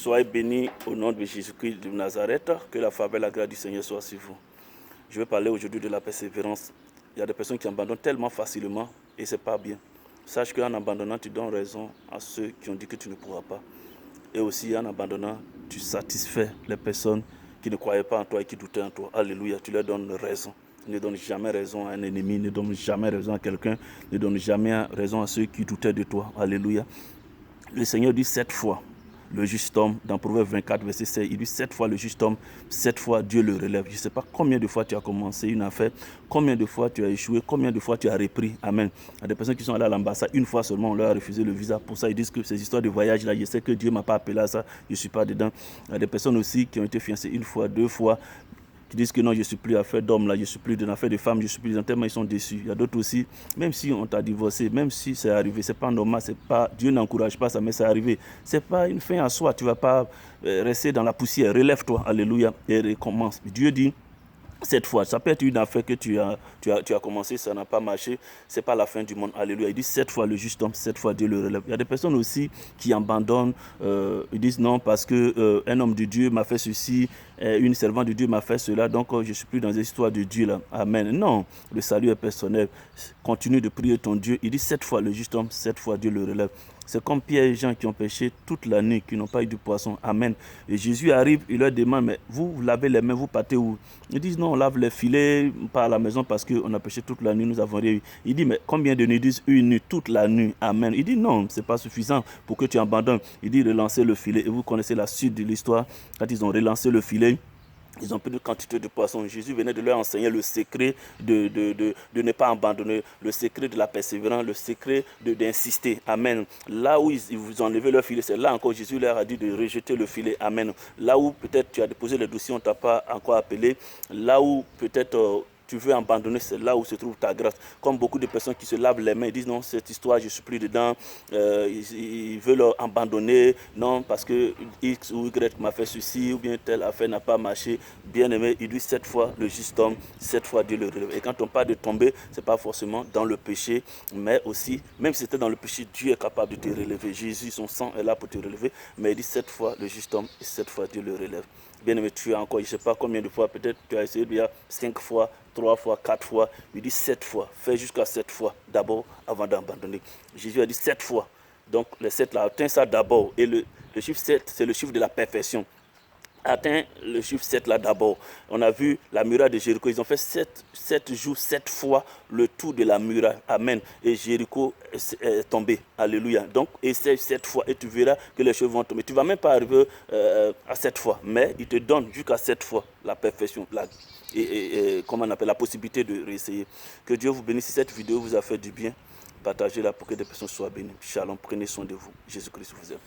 Soyez bénis au nom de Jésus-Christ de Nazareth. Que la faveur et la grâce du Seigneur soient sur vous. Je vais parler aujourd'hui de la persévérance. Il y a des personnes qui abandonnent tellement facilement et ce n'est pas bien. Sache qu'en abandonnant, tu donnes raison à ceux qui ont dit que tu ne pourras pas. Et aussi, en abandonnant, tu satisfais les personnes qui ne croyaient pas en toi et qui doutaient en toi. Alléluia, tu leur donnes raison. Ne donne jamais raison à un ennemi, ne donne jamais raison à quelqu'un, ne donne jamais raison à ceux qui doutaient de toi. Alléluia. Le Seigneur dit 7 fois le juste homme, dans Proverbe 24, verset 16, il dit 7 fois le juste homme, 7 fois Dieu le relève. Je ne sais pas combien de fois tu as commencé une affaire, combien de fois tu as échoué, combien de fois tu as repris. Amen. Il y a des personnes qui sont allées à l'ambassade, une fois seulement, on leur a refusé le visa. Pour ça, ils disent que ces histoires de voyage là, je sais que Dieu ne m'a pas appelé à ça, je ne suis pas dedans. Il y a des personnes aussi qui ont été fiancées une fois, 2 fois, qui disent que non, je ne suis plus affaire d'homme, là, je ne suis plus d'une affaire de femme, je ne suis plus dans tellement ils sont déçus. Il y a d'autres aussi, même si on t'a divorcé, même si c'est arrivé, ce n'est pas normal, c'est pas, Dieu n'encourage pas ça, mais c'est arrivé. Ce n'est pas une fin à soi, tu ne vas pas rester dans la poussière, relève-toi, alléluia, et recommence. Dieu dit, cette fois, ça peut être une affaire que tu as commencé, ça n'a pas marché, ce n'est pas la fin du monde, alléluia. Il dit 7 fois le juste homme, 7 fois Dieu le relève. Il y a des personnes aussi qui abandonnent, ils disent non parce qu'un homme de Dieu m'a fait ceci, une servante de Dieu m'a fait cela, donc je ne suis plus dans les histoires de Dieu là. Amen. Non, le salut est personnel. Continue de prier ton Dieu. Il dit 7 fois le juste homme, 7 fois Dieu le relève. C'est comme Pierre et Jean qui ont péché toute la nuit, qui n'ont pas eu du poisson. Amen. Et Jésus arrive, il leur demande, mais vous lavez les mains, vous partez où? Ils disent, non, on lave les filets, pas à la maison parce qu'on a péché toute la nuit, nous avons rien eu. Il dit, mais combien de nuits? Ils disent, une nuit, toute la nuit. Amen. Il dit, non, ce n'est pas suffisant pour que tu abandonnes. Il dit, relancez le filet. Et vous connaissez la suite de l'histoire. Quand ils ont relancé le filet, ils ont pris une quantité de poissons. Jésus venait de leur enseigner le secret de ne pas abandonner, le secret de la persévérance, le secret d'insister. Amen. Là où ils vous ont enlevé leur filet, c'est là encore Jésus leur a dit de rejeter le filet. Amen. Là où peut-être tu as déposé les dossiers, on ne t'a pas encore appelé. Là où peut-être tu veux abandonner, c'est là où se trouve ta grâce. Comme beaucoup de personnes qui se lavent les mains, ils disent non, cette histoire, je ne suis plus dedans. Ils veulent abandonner, non, parce que X ou Y m'a fait ceci, ou bien telle affaire n'a pas marché. Bien aimé, il dit 7 fois le juste homme, 7 fois Dieu le relève. Et quand on parle de tomber, ce n'est pas forcément dans le péché, mais aussi, même si c'était dans le péché, Dieu est capable de te relever. Jésus, son sang est là pour te relever, mais il dit 7 fois le juste homme et 7 fois Dieu le relève. Bien aimé, tu as encore, je ne sais pas combien de fois, peut-être tu as essayé il y a 5 fois, 3 fois, 4 fois, il dit 7 fois. Fais jusqu'à 7 fois d'abord avant d'abandonner. Jésus a dit 7 fois. Donc les 7 là, atteins ça d'abord. Et le chiffre 7, c'est le chiffre de la perfection. Atteins le chiffre 7 là d'abord. On a vu la muraille de Jéricho. Ils ont fait 7 jours, 7 fois le tour de la muraille. Amen. Et Jéricho est tombé. Alléluia. Donc essaye 7 fois et tu verras que les choses vont tomber. Tu ne vas même pas arriver à 7 fois. Mais il te donne jusqu'à 7 fois la perfection. Comment on appelle, la possibilité de réessayer. Que Dieu vous bénisse. Si cette vidéo vous a fait du bien, partagez-la pour que des personnes soient bénies. Shalom. Prenez soin de vous. Jésus-Christ vous aime.